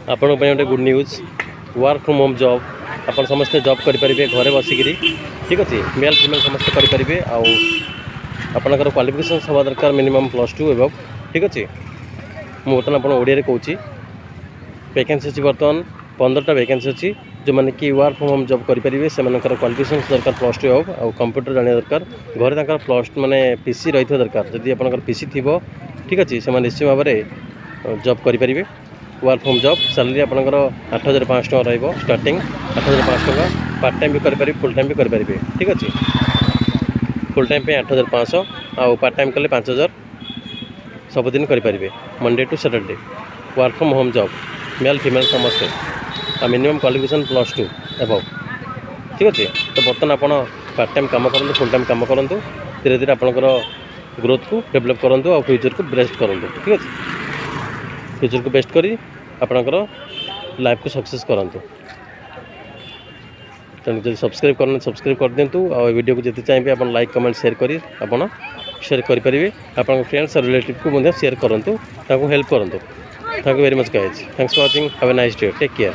आपण गोटे good news work from home job आपण समस्ते जॉब करेंगे घरे बसिकी ठीक अच्छे मेल फीमेल समस्त करेंगे आपणकर क्वालिफिकेशन हवा दरकार मिनिमम +2 एवं ठीक अच्छे मुझे बर्तमान आप ओडिया कहूँ वैकेंसी अच्छी बर्तमान 15टा वैकेंसी अच्छी जो मैंने कि वर्क फ्रॉम होम जॉब करेंगे से क्वालिफिकेशन दरकार +2 एवं कंप्यूटर जाना दरकार घरे +2 माने पीसी रही दरकार जदि आप पीसी थी ठीक अच्छे से निश्चित भाव में जॉब करेंगे वर्क फ्रॉम जॉब सैलरी आपंकर 8,500 टका रही स्टार्टिंग 8,500 टका पार्ट टाइम भी करेंगे फुल टाइम भी करेंगे ठीक अच्छे फुल टाइम पे 8,500 आउ पार्ट टाइम कले 5,000 सबुदिन करेंगे Monday to Saturday work from home job male female समस्ते आ मिनिमम क्वालिफिकेशन +2 एबव ठीक अच्छे तो बर्तमान आप पार्ट टाइम कम करूँ फुल टाइम कम करूँ धीरे धीरे आपंकर ग्रोथ को डेवलप करूँ और फ्यूचर को बेस्ट करूँ ठीक अच्छे फ्यूचर को बेस्ट करी आपणकर लाइफ को सक्सेस करूँ तेणु जब सब्सक्राइब करना सब्सक्राइब कर दिंतु और वीडियो को जिते चाहिए आप लाइक कमेंट शेयर करी आपड़ शेयर करेंगे आप फ्रेंड्स और रिलेटिव को शेयर करूँ हेल्प करूँ thank you very much guys thanks for watching have a nice day take care.